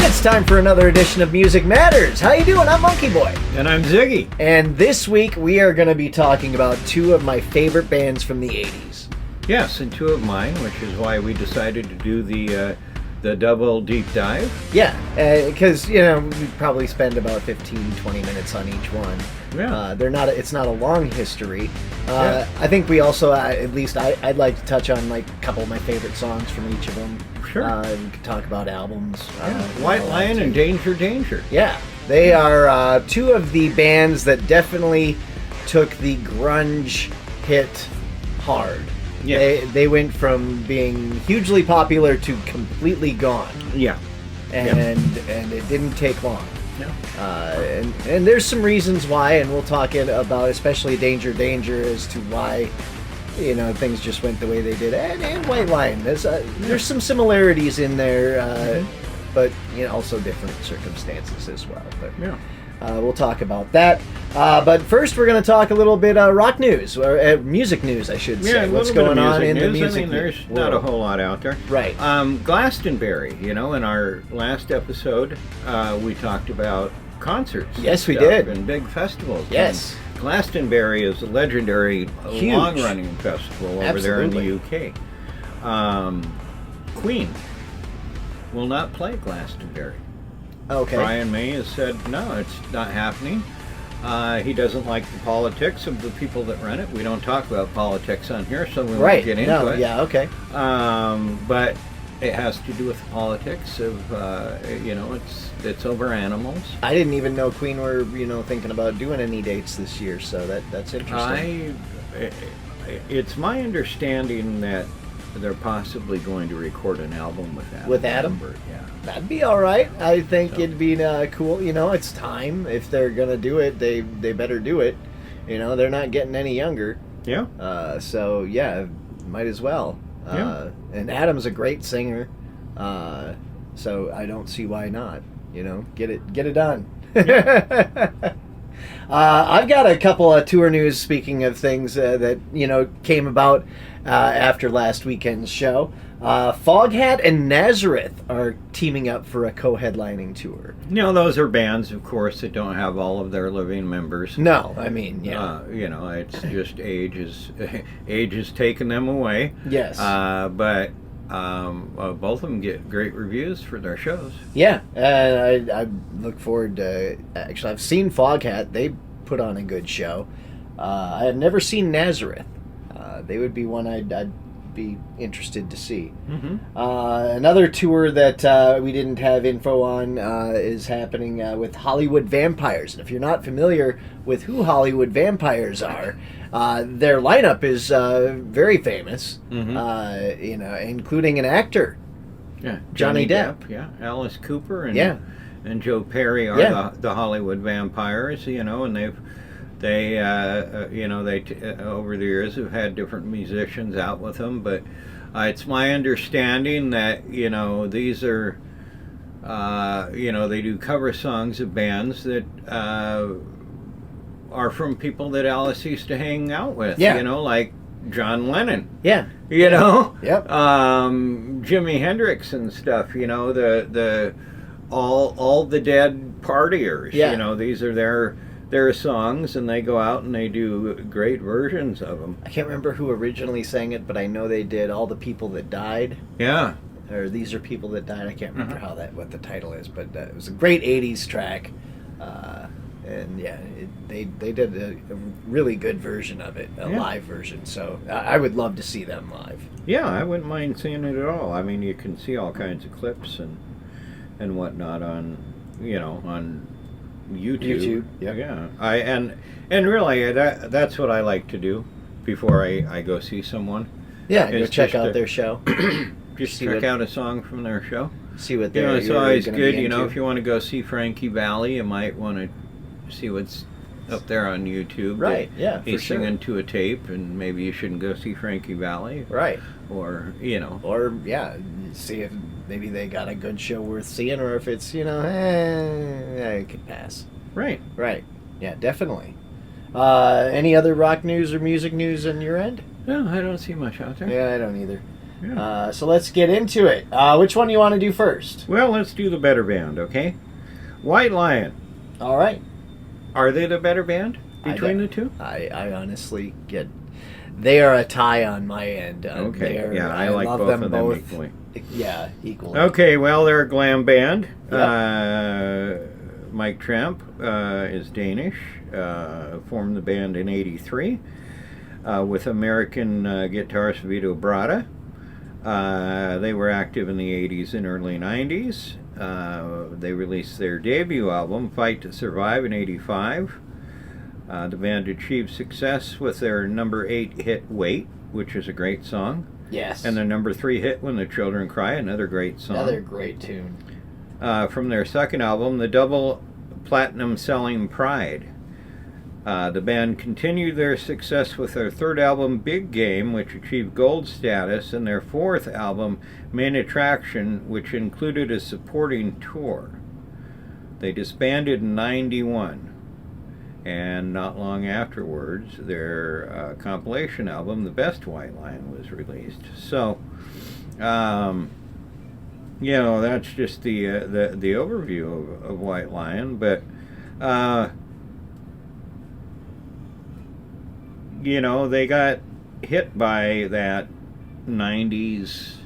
It's time for another edition of Music Matters. How you doing? I'm MonkeyBoy. And I'm Ziggy. And this week we are going to be talking about two of my favorite bands from the 80s. Yes, and two of mine, which is why we decided to do the double deep dive. Yeah, because, we probably spend about 15, 20 minutes on each one. Yeah. It's not a long history. I think we also, at least I'd like to touch on like a couple of my favorite songs from each of them. Sure. We could talk about albums. White Lion and Danger Danger. Yeah, they are two of the bands that definitely took the grunge hit hard. Yeah. They went from being hugely popular to completely gone. Yeah. And it didn't take long. No. And there's some reasons why, and we'll talk about especially Danger Danger as to why things just went the way they did. And White Lion, there's some similarities in there, but also different circumstances as well. But we'll talk about that. But first, we're going to talk a little bit rock news, or music news, I should say. What's going on in the music there's world. not a whole lot out there. Right. Glastonbury, in our last episode, we talked about concerts. Yes, we did. And big festivals. Yes. And Glastonbury is a legendary, long-running festival over there in the UK. Queen will not play Glastonbury. Okay. Brian May has said, no, it's not happening. He doesn't like the politics of the people that run it. We don't talk about politics on here, so we won't get into it. Yeah, okay. But it has to do with the politics of, it's over animals. I didn't even know Queen were, thinking about doing any dates this year, so that's interesting. It's my understanding that they're possibly going to record an album with Adam. With Adam? Yeah. That'd be all right. I think it'd be cool. It's time. If they're going to do it, they better do it. They're not getting any younger. Yeah. So, yeah, might as well. And Adam's a great singer. So I don't see why not. Get it done. Yeah. I've got a couple of tour news, speaking of things that, came about after last weekend's show. Foghat and Nazareth are teaming up for a co-headlining tour. Those are bands, of course, that don't have all of their living members. No, I mean, yeah. It's just age has taken them away. Yes. But both of them get great reviews for their shows. Yeah, I look forward to... Actually, I've seen Foghat. They put on a good show. I have never seen Nazareth. They would be one I'd be interested to see. Another tour that we didn't have info on is happening with Hollywood Vampires. And if you're not familiar with who Hollywood Vampires are, their lineup is very famous, including an actor. Yeah, Johnny Depp. Yeah, Alice Cooper and Joe Perry are the Hollywood Vampires. And they over the years have had different musicians out with them, but it's my understanding that these are they do cover songs of bands that are from people that Alice used to hang out with. Like John Lennon. Yeah. Yep. Jimi Hendrix and stuff. The all the dead partiers. Yeah. These are their songs, and they go out and they do great versions of them. I can't remember who originally sang it, but I know they did All the People That Died. Yeah. Or These Are People That Died. I can't remember what the title is, but it was a great 80s track. And yeah, they did a really good version of it, a live version. So I would love to see them live. Yeah, I wouldn't mind seeing it at all. I mean, you can see all kinds of clips and whatnot on YouTube. Yeah. And really that's what I like to do before I go see someone. Yeah, go check out their show. Just check out a song from their show. See what they're it's always good, into. if you want to go see Frankie Valli, you might want to see what's up there on YouTube. Right, yeah, he's singing to a tape, and maybe you shouldn't go see Frankie Valli. Right. Or, see if maybe they got a good show worth seeing, or if it's, it could pass. Right. Right. Yeah, definitely. Any other rock news or music news on your end? No, I don't see much out there. Yeah, I don't either. Yeah. So let's get into it. Which one do you want to do first? Well, let's do the better band, okay? White Lion. All right. Are they the better band between the two? I honestly get... They are a tie on my end. Okay. I like love both them of them both. equally. Yeah, equally. Okay, well, they're a glam band. Yep. Mike Tramp is Danish. Formed the band in '83 with American guitarist Vito Bratta. They were active in the '80s and early '90s. They released their debut album, Fight to Survive, in '85. The band achieved success with their number 8 hit, Wait, which is a great song. Yes. And their number 3 hit, When the Children Cry, another great song. Another great tune. From their second album, the double platinum selling Pride. The band continued their success with their third album, Big Game, which achieved gold status, and their fourth album, Main Attraction, which included a supporting tour. They disbanded in '91. And not long afterwards, their compilation album, The Best White Lion, was released. So, that's just the overview of White Lion. But, they got hit by that '90s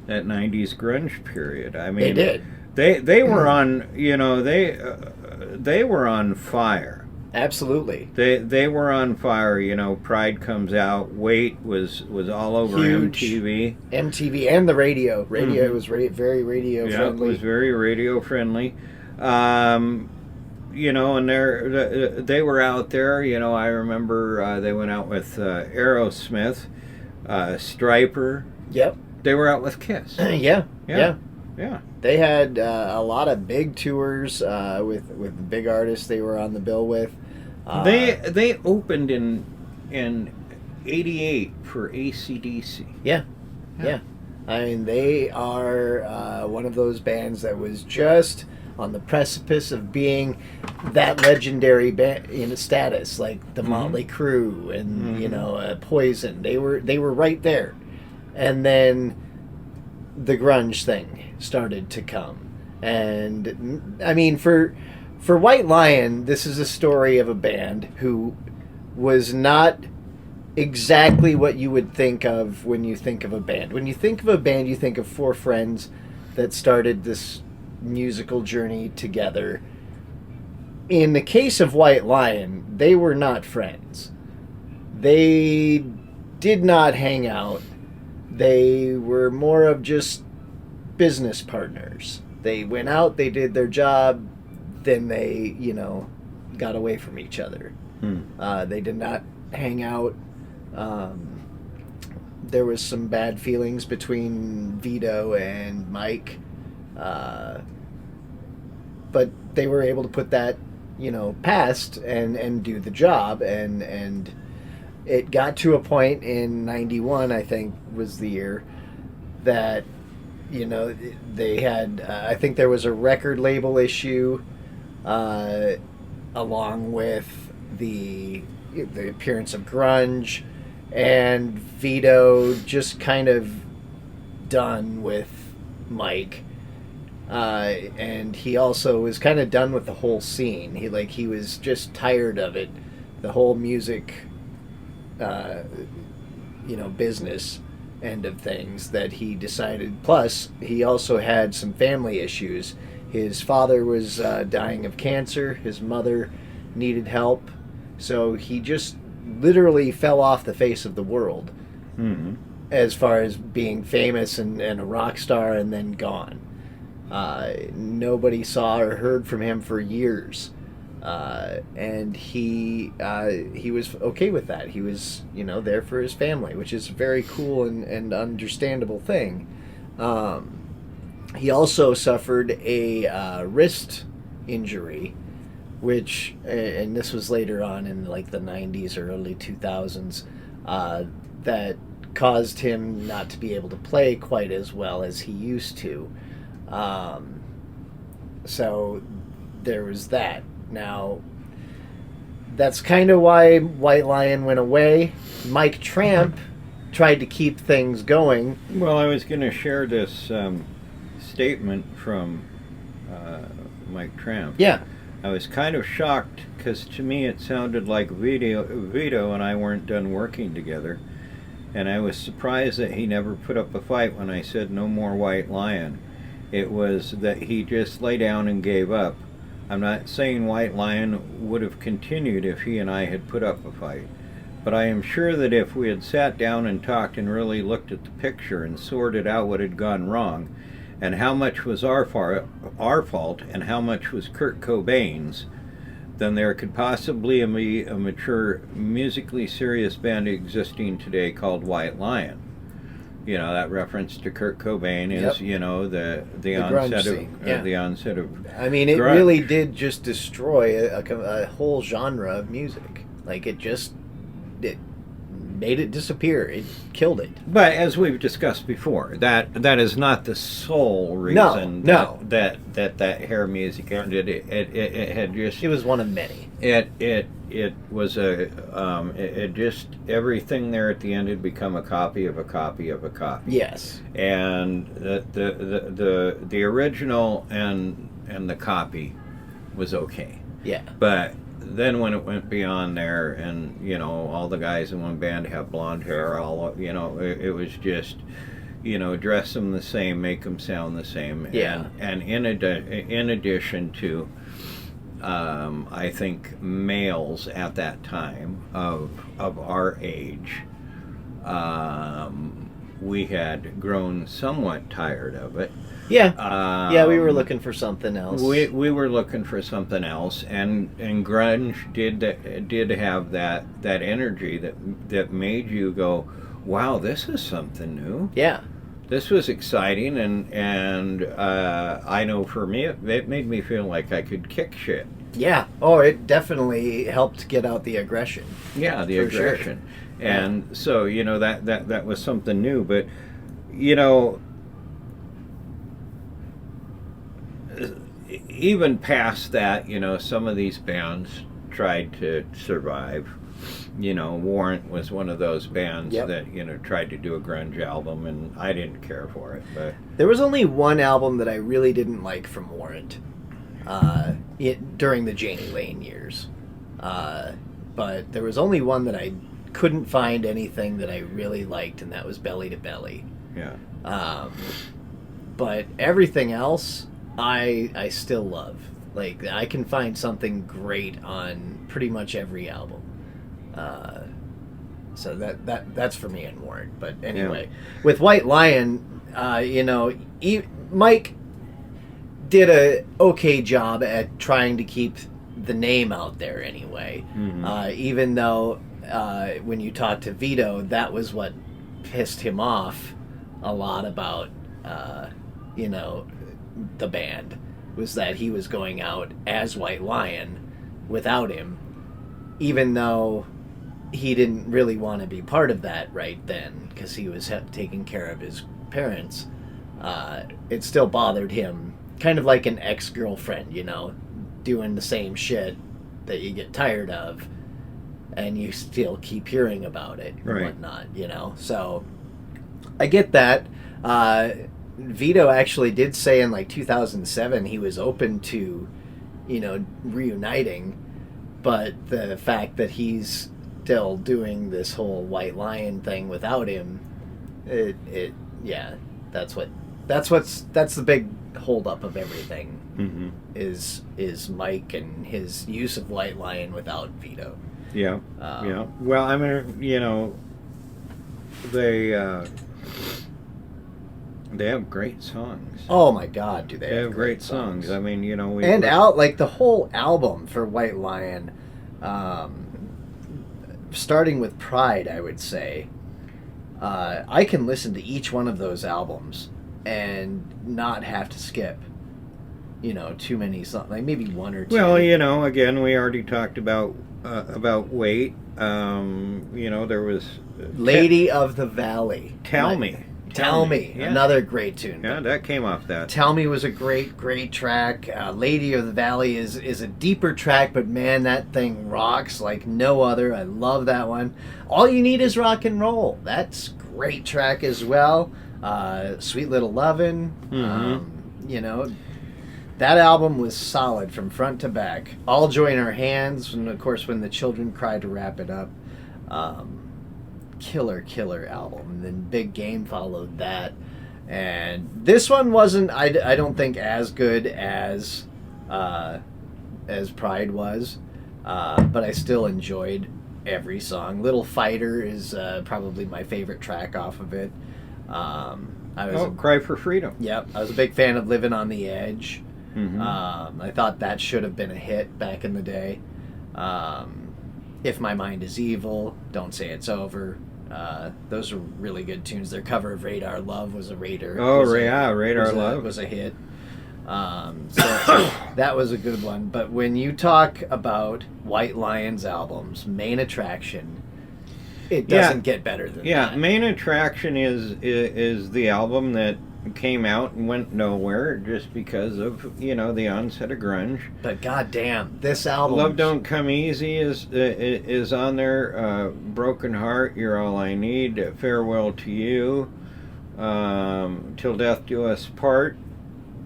grunge period. I mean, they did. They were on, they were on fire. Absolutely. They were on fire. Pride comes out. Wait was all over Huge. MTV and the radio. Radio was very radio friendly. Yeah, it was very radio friendly. And they were out there. I remember they went out with Aerosmith, Stryper. Yep. They were out with Kiss. Yeah. They had a lot of big tours with big artists they were on the bill with. They opened in '88 for AC/DC. Yeah. I mean, they are one of those bands that was just on the precipice of being that legendary band status, like the Motley Crue and Poison. They were right there, and then the grunge thing started to come. And I mean, for White Lion, this is a story of a band who was not exactly what you would think of when you think of a band. When you think of a band, you think of 4 friends that started this musical journey together. In the case of White Lion, they were not friends. They did not hang out. They were more of just business partners. They went out, they did their job, then they, got away from each other. They did not hang out. There was some bad feelings between Vito and Mike. But they were able to put that, past and do the job. And it got to a point in '91, I think, was the year that, they had, I think there was a record label issue, along with the appearance of grunge, and Vito just kind of done with Mike. And he also was kind of done with the whole scene. He was just tired of it, the whole music, business end of things, that he decided. Plus, he also had some family issues. His father was dying of cancer. His mother needed help. So he just literally fell off the face of the world, as far as being famous and a rock star, and then gone. Nobody saw or heard from him for years. And he was okay with that. He was, there for his family, which is a very cool and understandable thing. He also suffered a wrist injury, which, and this was later on in like the 90s or early 2000s, that caused him not to be able to play quite as well as he used to. So there was that. Now, that's kind of why White Lion went away. Mike Tramp tried to keep things going. Well, I was going to share this statement from Mike Tramp. Yeah. I was kind of shocked because to me it sounded like Vito and I weren't done working together. And I was surprised that he never put up a fight when I said no more White Lion. It was that he just lay down and gave up. I'm not saying White Lion would have continued if he and I had put up a fight. But I am sure that if we had sat down and talked and really looked at the picture and sorted out what had gone wrong, and how much was our fault and how much was Kurt Cobain's, then there could possibly be a mature, musically serious band existing today called White Lion. You know, that reference to Kurt Cobain is, you know, the onset of the onset of. I mean, it grunge. really did just destroy a whole genre of music. Like it made it disappear. It killed it. But as we've discussed before, that is not the sole reason that hair music ended. It had just. It was one of many. It was it just everything there at the end had become a copy of a copy of a copy. Yes. And the original and the copy was okay. Yeah. But then when it went beyond there, and you know, all the guys in one band have blonde hair, all you know, it was just, you know, dress them the same, make them sound the same. Yeah. And in addition to, I think males at that time of our age, we had grown somewhat tired of it. Yeah, we were looking for something else. We were looking for something else, and grunge did have that energy that made you go, wow, this is something new. Yeah, this was exciting, and I know for me it made me feel like I could kick shit. Yeah. Oh, it definitely helped get out the aggression. Yeah, the aggression, sure. And so you know that was something new, but you know. Even past that, you know, some of these bands tried to survive. You know, Warrant was one of those bands that, you know, tried to do a grunge album, and I didn't care for it. But there was only one album that I really didn't like from Warrant during the Janie Lane years. But there was only one that I couldn't find anything that I really liked, and that was Belly to Belly. Yeah. But everything else, I still love. Like, I can find something great on pretty much every album. So that's for me in Warrant. But anyway, with White Lion, you know, Mike did a okay job at trying to keep the name out there anyway. Mm-hmm. Even though when you talked to Vito, that was what pissed him off a lot about, you know, the band, was that he was going out as White Lion without him, even though he didn't really want to be part of that right then because he was taking care of his parents. It still bothered him, kind of like an ex-girlfriend, you know, doing the same shit that you get tired of and you still keep hearing about it and whatnot, you know. So I get that. Vito actually did say in like 2007 he was open to, you know, reuniting, but the fact that he's still doing this whole White Lion thing without him, that's the big holdup of everything. Mm-hmm. is Mike and his use of White Lion without Vito. Yeah. Well, I mean, you know, they have great songs. Oh my God, do they have great songs. I mean, you know, like the whole album for White Lion, starting with Pride, I would say, I can listen to each one of those albums and not have to skip, you know, too many songs, like maybe one or two. Well, you know, again, we already talked about Wait. You know, there was Lady of the Valley. Tell Me. Yeah. Another great tune. Yeah, that came off that. Tell Me was a great track. Lady of the Valley is a deeper track, but man, that thing rocks like no other. I love that one. All You Need Is Rock and Roll. That's great track as well. Sweet Little Lovin'. You know, that album was solid from front to back. All Joy in Our Hands, and of course When the Children Cry to wrap it up. Killer album. And then Big Game followed that. And this one wasn't, I don't think, as good as Pride was. But I still enjoyed every song. Little Fighter is probably my favorite track off of it. Cry for Freedom. Yep, I was a big fan of Living on the Edge. I thought that should have been a hit back in the day. If My Mind Is Evil, Don't Say It's Over. Those are really good tunes. Their cover of Radar Love was a Radar. Radar Love was a hit. So that was a good one. But when you talk about White Lion's albums, Main Attraction, it doesn't get better than that. Yeah, Main Attraction is the album that came out and went nowhere just because of, you know, the onset of grunge. But goddamn, this album, Love Don't Come Easy is on there. Broken Heart, You're All I Need, Farewell to You, Till Death Do Us Part.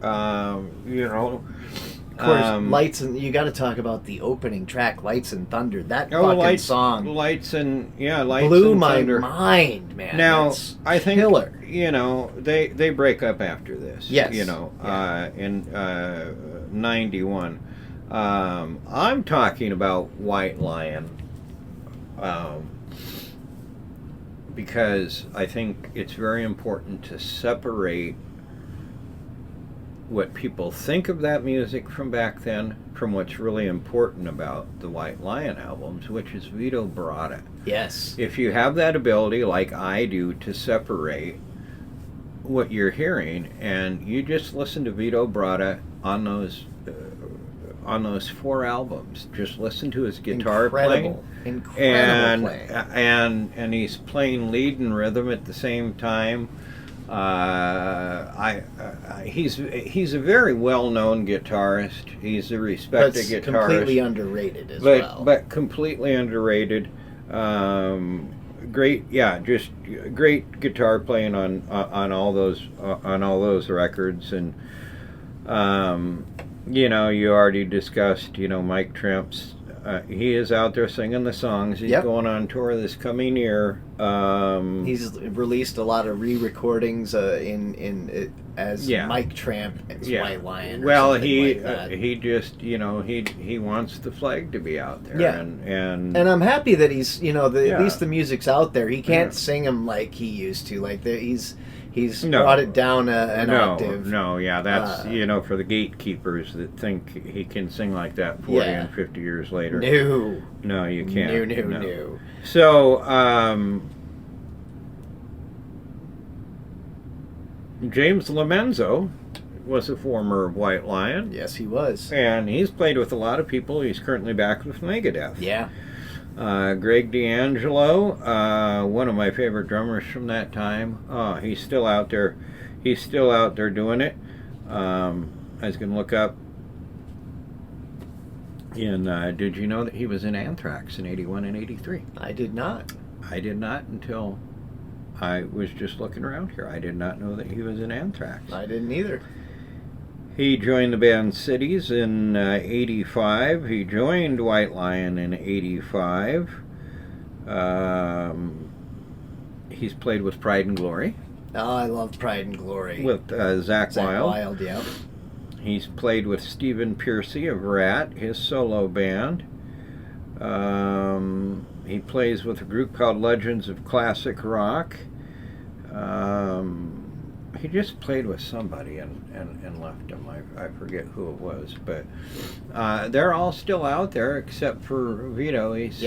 You know, of course, Lights and you got to talk about the opening track, Lights and Thunder. That fucking song, Lights and blew my Thunder. Mind, man. Now, that's I think killer. You know, they break up after this. Yes, you know, in '91. I'm talking about White Lion, because I think it's very important to separate what people think of that music from back then from what's really important about the White Lion albums, which is Vito Bratta. Yes. If you have that ability, like I do, to separate what you're hearing, and you just listen to Vito Bratta on those 4 albums, just listen to his guitar playing. Incredible playing. And he's playing lead and rhythm at the same time. He's a very well-known guitarist. He's a respected guitarist. Completely underrated as well. But completely underrated. Great, just great guitar playing on all those records. And you know, you already discussed, you know, Mike Trimp's. He is out there singing the songs. He's going on tour this coming year. He's released a lot of re-recordings as Mike Tramp as White Lion. Well, he just, you know, he wants the flag to be out there. Yeah, and I'm happy that he's, you know, at least the music's out there. He can't sing them like he used to. Like he's brought it down an octave. That's you know, for the gatekeepers that think he can sing like that 40 and 50 years later. No, you can't. No. So, James Lomenzo was a former White Lion. Yes, he was. And he's played with a lot of people. He's currently back with Megadeth. Yeah. Greg D'Angelo, one of my favorite drummers from that time. He's still out there. He's still out there doing it. I was going to look up. And did you know that he was in Anthrax in '81 and '83? I did not. I did not until I was just looking around here. I did not know that he was in Anthrax. I didn't either. He joined the band Cities in '85. He joined White Lion in '85. He's played with Pride and Glory. Oh, I love Pride and Glory. With Zakk Wylde. Zakk Wylde, yeah. He's played with Stephen Pearcy of Rat, his solo band. He plays with a group called Legends of Classic Rock. He just played with somebody and left him. I forget who it was, but they're all still out there except for Vito. He's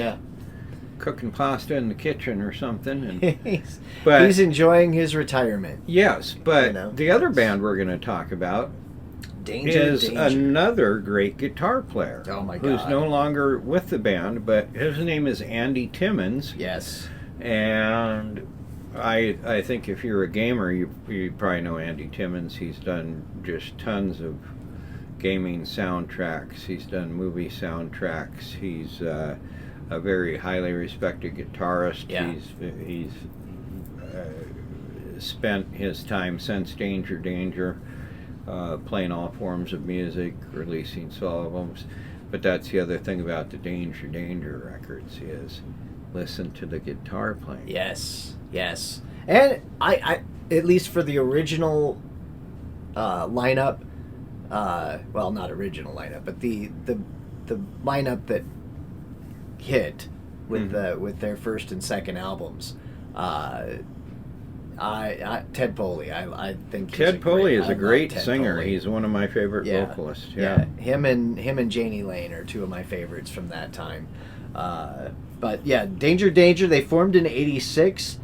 cooking pasta in the kitchen or something. And, he's enjoying his retirement. Yes, but the other band we're going to talk about is another great guitar player. Oh my God. Who's no longer with the band, but his name is Andy Timmons. Yes. And I think if you're a gamer, you probably know Andy Timmons. He's done just tons of gaming soundtracks. He's done movie soundtracks. He's a very highly respected guitarist. Yeah. He's spent his time since Danger Danger playing all forms of music, releasing solo albums. But that's the other thing about the Danger Danger records is listen to the guitar playing. Yes, yes. And I at least for the original lineup, well, not original lineup, but the lineup that hit with with their first and second albums, Ted Poley, I think Ted Poley is a great singer. Poley. He's one of my favorite vocalists. Yeah, him and Janie Lane are two of my favorites from that time. But yeah, Danger Danger, they formed in '86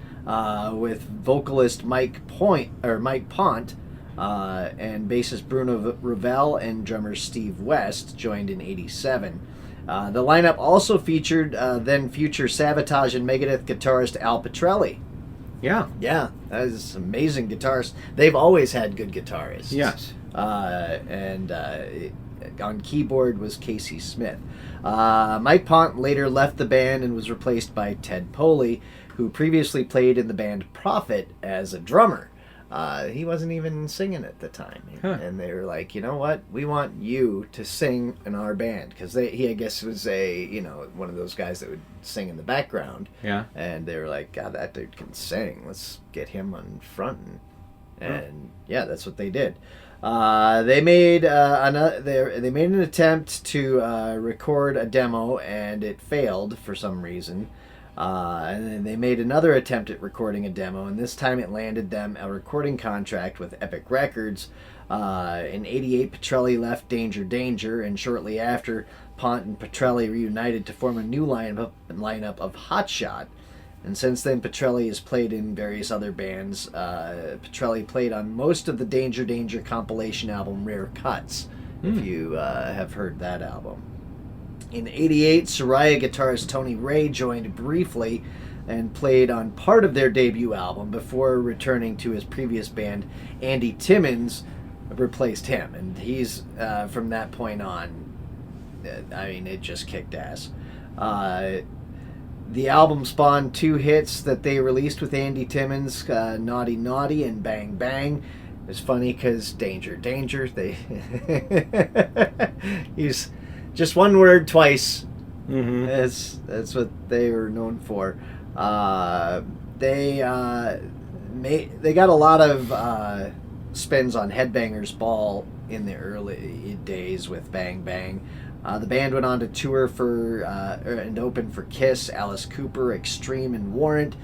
with vocalist Mike Pont and bassist Bruno Ravel and drummer Steve West joined in '87. The lineup also featured then future Savatage and Megadeth guitarist Al Pitrelli. Yeah. Yeah, that is amazing guitarist. They've always had good guitarists. Yes. And on keyboard was Casey Smith. Mike Pont later left the band and was replaced by Ted Poley, who previously played in the band Prophet as a drummer. He wasn't even singing at the time. And they were like, you know what? We want you to sing in our band. Because he, I guess, was one of those guys that would sing in the background. Yeah. And they were like, God, that dude can sing. Let's get him on front. And yeah, that's what they did. They made they made an attempt to record a demo, and it failed for some reason. And then they made another attempt at recording a demo, and this time it landed them a recording contract with Epic Records. In '88, Pitrelli left Danger Danger, and shortly after, Pont and Pitrelli reunited to form a new lineup of Hotshot. And since then, Pitrelli has played in various other bands. Pitrelli played on most of the Danger Danger compilation album Rare Cuts, if you have heard that album. In '88, Soraya guitarist Tony Ray joined briefly and played on part of their debut album before returning to his previous band. Andy Timmons replaced him, and he's, from that point on, I mean, it just kicked ass. The album spawned two hits that they released with Andy Timmons, Naughty Naughty and Bang Bang. It's funny because Danger Danger, he's just one word twice. Mm-hmm. That's what they were known for. They got a lot of spins on Headbangers Ball in the early days with Bang Bang. The band went on to tour and open for Kiss, Alice Cooper, Extreme, and Warrant.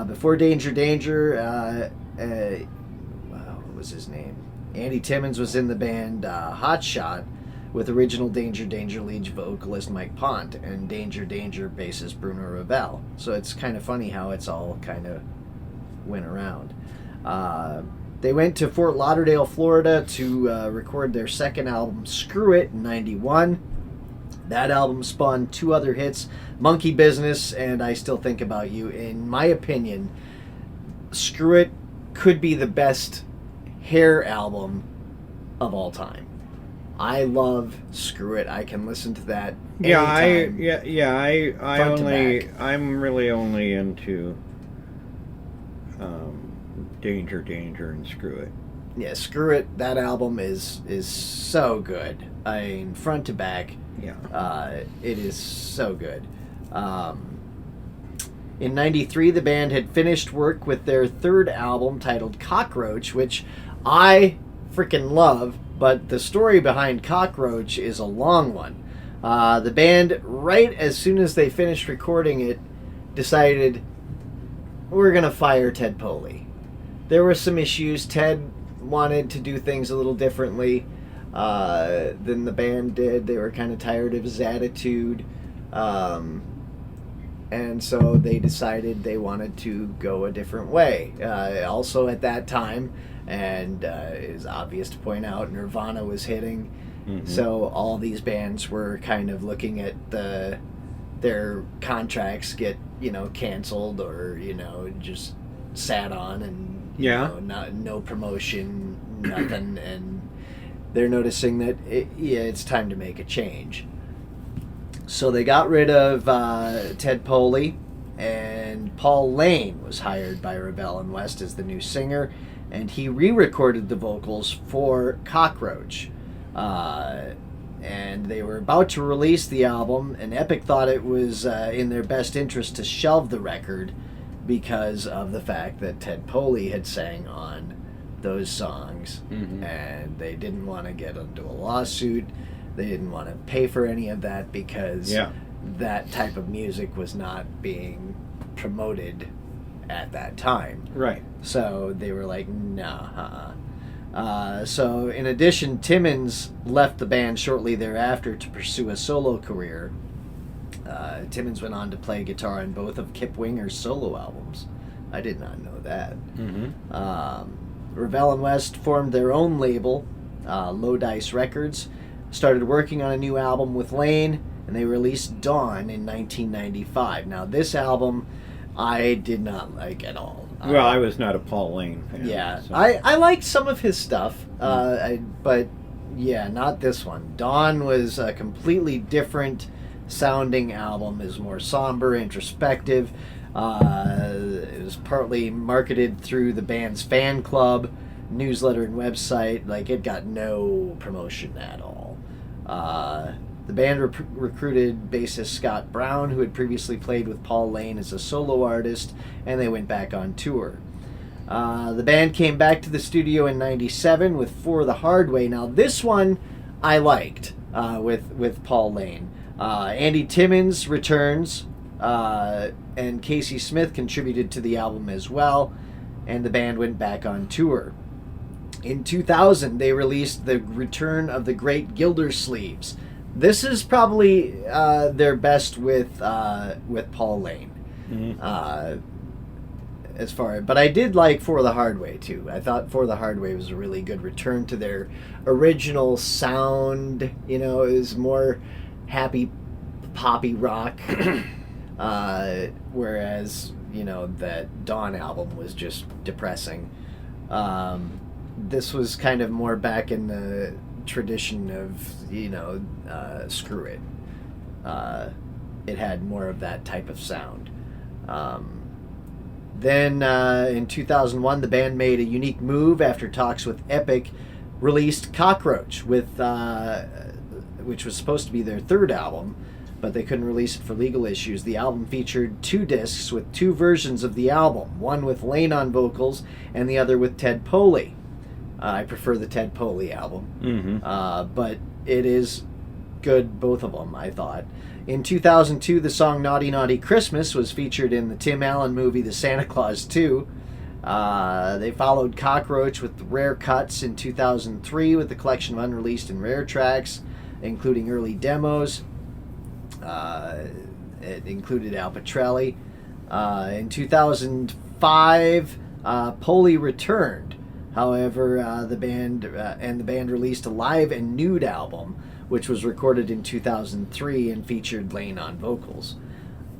Before Danger Danger, what was his name? Andy Timmons was in the band Hotshot with original Danger Danger lead vocalist Mike Pont and Danger Danger bassist Bruno Ravel. So it's kind of funny how it's all kind of went around. They went to Fort Lauderdale, Florida to record their second album, Screw It, in '91. That album spawned two other hits, Monkey Business and I Still Think About You. In my opinion, Screw It could be the best hair album of all time. I love Screw It. I can listen to that anytime. I'm really only into Danger Danger and Screw It. Yeah, Screw It, that album is so good. I mean, front to back. Yeah. It is so good. In '93, the band had finished work with their third album titled Cockroach, which I freaking love, but the story behind Cockroach is a long one. The band, right as soon as they finished recording it, decided, we're going to fire Ted Poley. There were some issues. Ted wanted to do things a little differently than the band did. They were kind of tired of his attitude. And so they decided they wanted to go a different way. Also at that time, and it is obvious to point out, Nirvana was hitting. Mm-hmm. So all these bands were kind of looking at their contracts get, canceled or, just sat on and, no promotion, nothing. And they're noticing that, it's time to make a change. So they got rid of Ted Poley, and Paul Lane was hired by Ravel and West as the new singer, and he re-recorded the vocals for Cockroach. And they were about to release the album, and Epic thought it was in their best interest to shelve the record because of the fact that Ted Poley had sang on those songs, and they didn't want to get into a lawsuit. They didn't want to pay for any of that because that type of music was not being promoted at that time. Right. So they were like, nah, so in addition, Timmons left the band shortly thereafter to pursue a solo career. Timmons went on to play guitar on both of Kip Winger's solo albums. I did not know that. Ravel and West formed their own label, Low Dice Records, started working on a new album with Lane, and they released Dawn in 1995. Now, this album I did not like at all. Well, I was not a Paul Lane fan. Yeah, so. I liked some of his stuff, but yeah, not this one. Dawn was a completely different sounding album. It was more somber, introspective. It was partly marketed through the band's fan club, newsletter, and website. Like, it got no promotion at all. The band recruited bassist Scott Brown, who had previously played with Paul Lane as a solo artist, and they went back on tour. The band came back to the studio in '97 with For the Hard Way. Now, this one I liked with Paul Lane. Andy Timmons returns, and Casey Smith contributed to the album as well, and the band went back on tour. In 2000, they released The Return of the Great Gildersleeves. This is probably their best with Paul Lane. But I did like For the Hard Way too. I thought For the Hard Way was a really good return to their original sound. You know, it was more happy poppy rock, whereas that Dawn album was just depressing. This was kind of more back in the tradition of Screw It. It had more of that type of sound. Then in 2001, the band made a unique move after talks with Epic, released Cockroach, which was supposed to be their third album, but they couldn't release it for legal issues. The album featured 2 discs with 2 versions of the album, one with Lane on vocals and the other with Ted Poley. I prefer the Ted Poley album, but it is good, both of them, I thought. In 2002, the song Naughty Naughty Christmas was featured in the Tim Allen movie The Santa Claus 2. They followed Cockroach with Rare Cuts in 2003 with a collection of unreleased and rare tracks, including early demos. It included Al Pitrelli. In 2005, Poley returned. However, the band released a live and nude album, which was recorded in 2003 and featured Lane on vocals.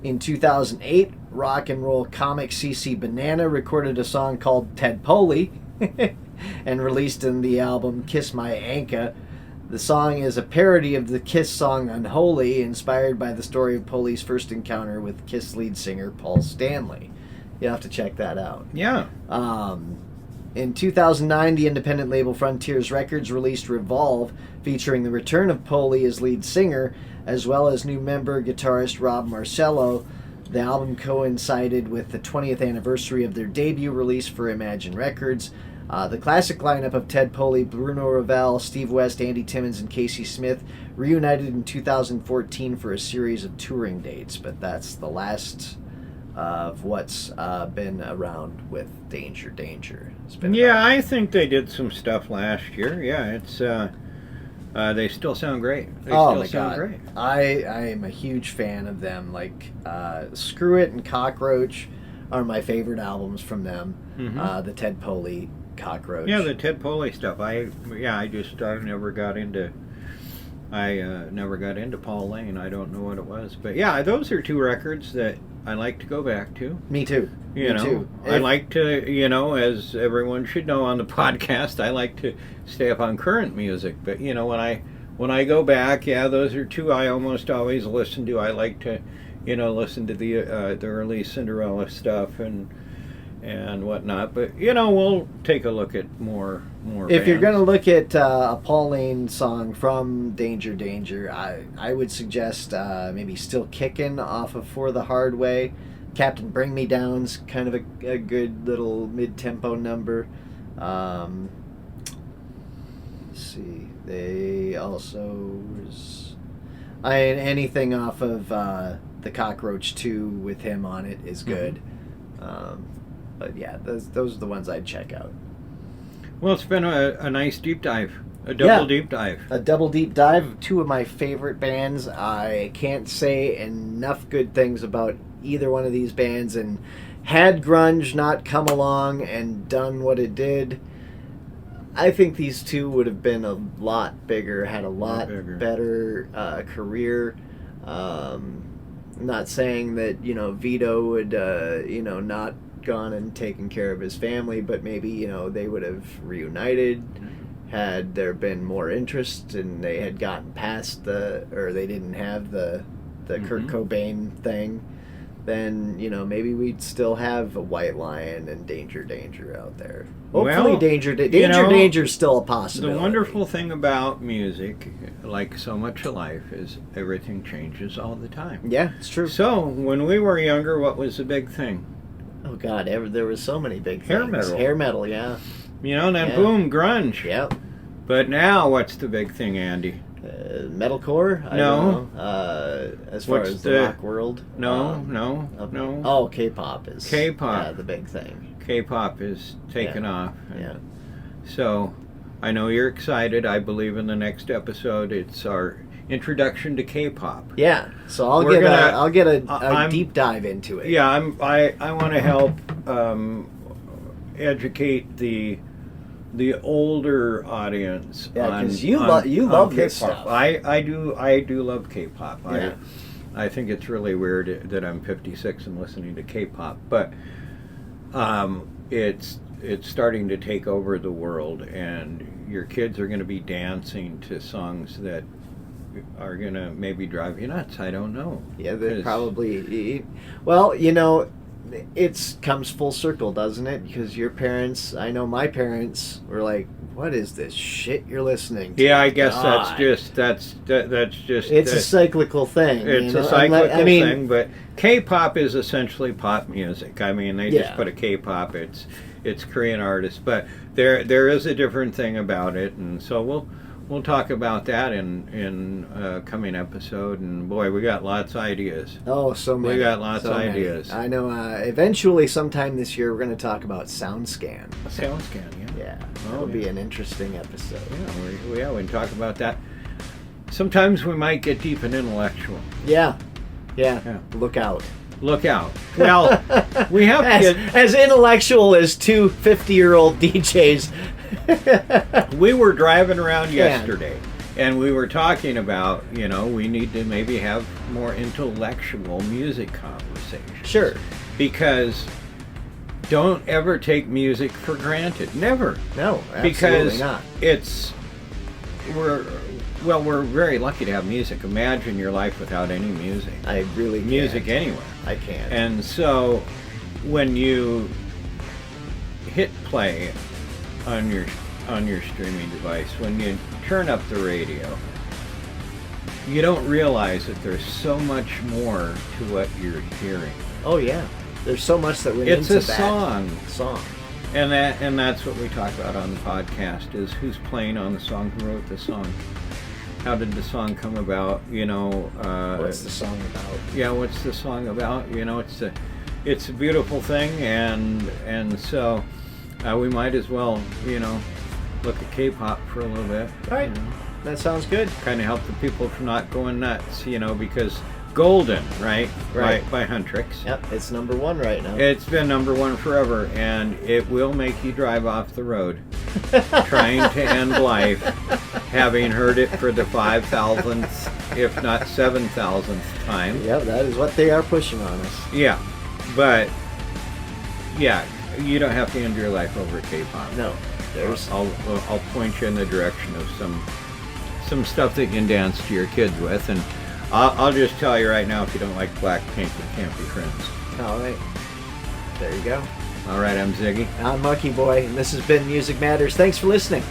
In 2008, rock and roll comic CC Banana recorded a song called Ted Poley and released in the album Kiss My Anka. The song is a parody of the Kiss song Unholy, inspired by the story of Poley's first encounter with Kiss lead singer Paul Stanley. You'll have to check that out. Yeah. In 2009, the independent label Frontiers Records released Revolve, featuring the return of Poley as lead singer, as well as new member guitarist Rob Marcello. The album coincided with the 20th anniversary of their debut release for Imagine Records. The classic lineup of Ted Poley, Bruno Ravel, Steve West, Andy Timmons, and Casey Smith reunited in 2014 for a series of touring dates, but that's the last of what's been around with Danger. It's been I think they did some stuff last year. Yeah, it's they still sound great. Great. I am a huge fan of them. Like Screw It and Cockroach are my favorite albums from them. The Ted Poley Cockroach. Yeah, the Ted Poley stuff. I never got into Paul Lane. I don't know what it was, but yeah, those are 2 records that I like to go back to. Me too. Me too. I like to, as everyone should know on the podcast, I like to stay up on current music. But when I go back, those are 2 I almost always listen to. I like to, listen to the early Cinderella stuff and whatnot. But we'll take a look at more. If you're going to look at a Pauline song from Danger Danger, I would suggest maybe Still Kickin' off of For the Hard Way. Captain Bring Me Down's kind of a good little mid-tempo number. Let's see. They also... anything off of The Cockroach 2 with him on it is good. But yeah, those are the ones I'd check out. Well, it's been a nice deep dive. A double deep dive. A double deep dive. Two of my favorite bands. I can't say enough good things about either one of these bands. And had grunge not come along and done what it did, I think these two would have been a lot bigger, had a lot better career. I'm not saying that, Vito would, not gone and taken care of his family, but maybe, they would have reunited had there been more interest and they had gotten past or they didn't have the Kurt Cobain thing. Then, maybe we'd still have a White Lion and Danger Danger out there. Hopefully Danger Danger's still a possibility. The wonderful thing about music, like so much of life, is everything changes all the time. Yeah, it's true. So, when we were younger, what was the big thing? Oh, God, there was so many big things. Hair metal. Hair metal, yeah. And then boom, grunge. Yep. But now, what's the big thing, Andy? Metalcore? I don't know. As far as the rock world? No. Oh, K-pop is K-pop. The big thing. K-pop is taken off. Yeah. So, I know you're excited. I believe in the next episode, it's our introduction to K-pop. Yeah. So I'll get a deep dive into it. Yeah, I want to help educate the older audience. Yeah, because you love this stuff. I do love K-pop. Yeah. I think it's really weird that I'm 56 and listening to K-pop, but it's starting to take over the world, and your kids are going to be dancing to songs that are going to maybe drive you nuts. I don't know. Yeah, they probably. Well, it comes full circle, doesn't it? Because your parents, I know my parents were like, "What is this shit you're listening to?" Yeah, I guess that's just. It's a cyclical thing. It's a cyclical thing, but K-pop is essentially pop music. I mean, they just put a K-pop. It's Korean artists, but there is a different thing about it, and so we'll talk about that in a coming episode. And boy, we got lots of ideas. Oh, so many. We got lots of ideas. I know. Eventually, sometime this year, we're going to talk about SoundScan. SoundScan, yeah. That'll be an interesting episode. Yeah, we can talk about that. Sometimes we might get deep and intellectual. Yeah. Look out. Well, we have as intellectual as two 50-year-old DJs. We were driving around yesterday, and we were talking about, we need to maybe have more intellectual music conversations. Sure. Because don't ever take music for granted. Never. No, absolutely not. Because we're very lucky to have music. Imagine your life without any music. I really can't. Music anywhere. I can't. And so when you hit play on your streaming device, when you turn up the radio, you don't realize that there's so much more to what you're hearing. Oh yeah, there's so much that went into that song. And that's what we talk about on the podcast, is who's playing on the song, who wrote the song, how did the song come about, what's the song about? Yeah, what's the song about? It's a beautiful thing, and so we might as well, look at K-pop for a little bit. All right, that sounds good. Kind of help the people from not going nuts, because Golden, right? By Huntrix. Yep, it's number one right now. It's been number one forever, and it will make you drive off the road trying to end life, having heard it for the 5,000th, if not 7,000th time. Yeah, that is what they are pushing on us. Yeah, but you don't have to end your life over K-pop. No, I'll point you in the direction of some stuff that you can dance to your kids with, and I'll just tell you right now, if you don't like Blackpink, we can't be friends. All right. There you go. All right, I'm Ziggy. I'm MonkeyBoy, and this has been Music Matters. Thanks for listening.